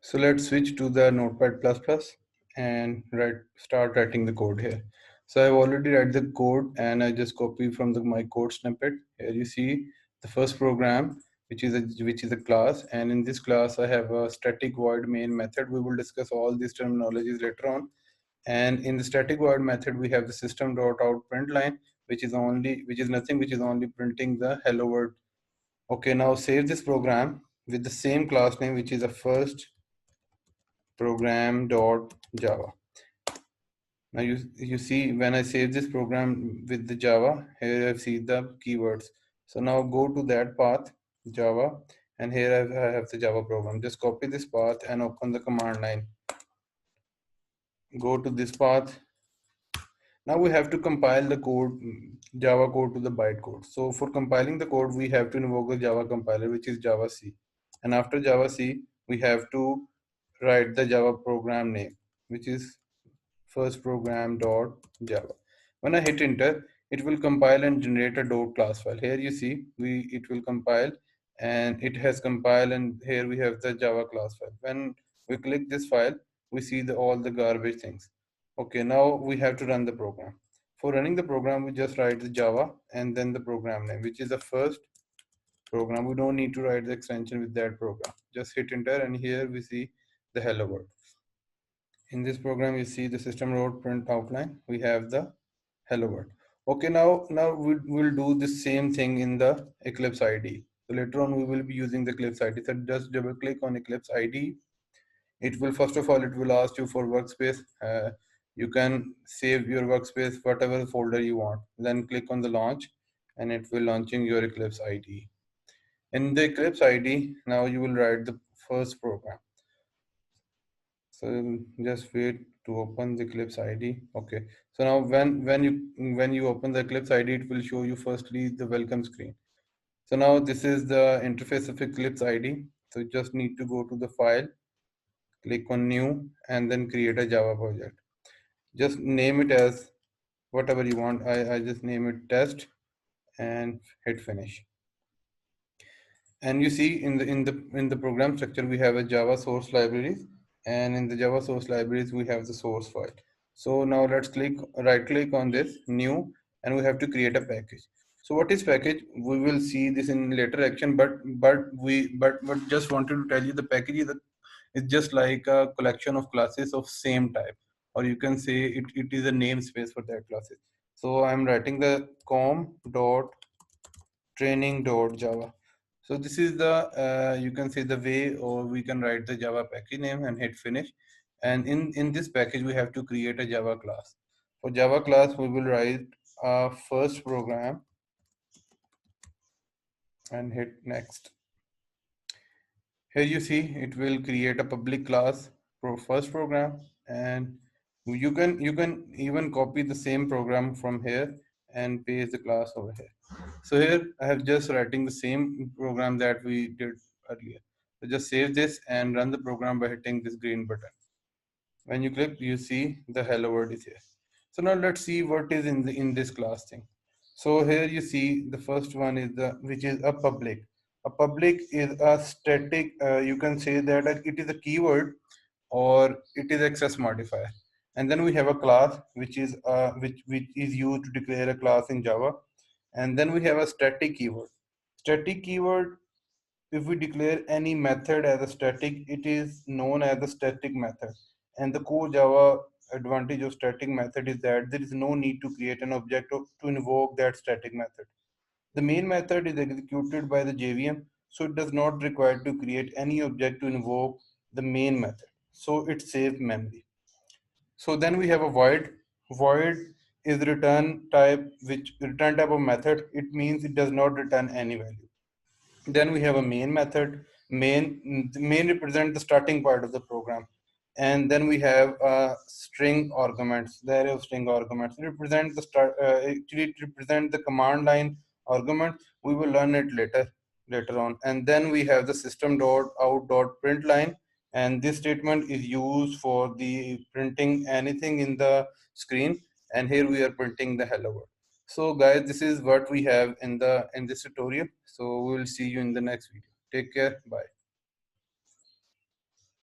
So let's switch to the Notepad++ and start writing the code here. So I've already write the code and I just copy from my code snippet. Here you see the first program, which is a class, and in this class I have a static void main method. We will discuss all these terminologies later on. And in the static void method, we have the system.out.println, which is only printing the hello world. Okay, now save this program with the same class name, which is a first program.java. Now you see when I save this program with the Java, here I see the keywords. So now go to that path, Java, and here I have the Java program. Just copy this path and open the command line. Go to this path. Now we have to compile the code, Java code to the bytecode. So for compiling the code, we have to invoke the Java compiler, which is Java C. And after Java C, we have to write the Java program name, which is first program.java. When I hit enter, it will compile and generate a .class file. Here you see it will compile and it has compiled, and here we have the Java class file. When we click this file, we see all the garbage things. Okay, now we have to run the program. For running the program, we just write the Java and then the program name, which is the first program. We don't need to write the extension with that program. Just hit enter, and here we see the hello world. In this program, you see the system.out.print outline. We have the hello world. Okay, now we'll do the same thing in the Eclipse IDE. So later on, we will be using the Eclipse IDE. So just double click on Eclipse IDE. It will, first of all, it will ask you for workspace. You can save your workspace, whatever folder you want. Then click on the launch, and it will launching your Eclipse IDE. In the Eclipse IDE, now you will write the first program. So just wait to open the Eclipse IDE. Okay. So now when you open the Eclipse IDE, it will show you firstly the welcome screen. So now this is the interface of Eclipse IDE. So you just need to go to the file, click on new, and then create a Java project. Just name it as whatever you want. I just name it test and hit finish. And you see in the program structure, we have a Java source libraries, and in the Java source libraries we have the source file. So now let's right click on this new, and we have to create a package. So what is package? We will see this in later action, but just wanted to tell you the package is just like a collection of classes of same type, or you can say it is a namespace for that classes. So I'm writing the com.training.java. So this is the you can say the way, or we can write the Java package name and hit finish. And in this package, we have to create a Java class. For Java class, we will write a first program and hit next. Here you see it will create a public class for first program, and you can even copy the same program from here and paste the class over here. So here I have just writing the same program that we did earlier. So just save this and run the program by hitting this green button. When you click, you see the hello world is here. So now let's see what is in this class thing. So here you see the first one is which is a public. A public is a static. You can say that it is a keyword or it is access modifier. And then we have a class which is which is used to declare a class in Java. And then we have a static keyword. Static keyword, if we declare any method as a static, it is known as a static method. And the core Java advantage of static method is that there is no need to create an object to invoke that static method. The main method is executed by the JVM, so it does not require to create any object to invoke the main method. So it saves memory. So then we have a void. Void is return type of method. It means it does not return any value. Then we have a main method. Main represent the starting part of the program. And then we have string arguments. The array of string arguments represent the actually it represent the command line argument. We will learn it later on. And then we have the system.out.println, and this statement is used for the printing anything in the screen. And here we are printing the hello world. So guys, this is what we have in this tutorial. So we will see you in the next video. Take care. Bye.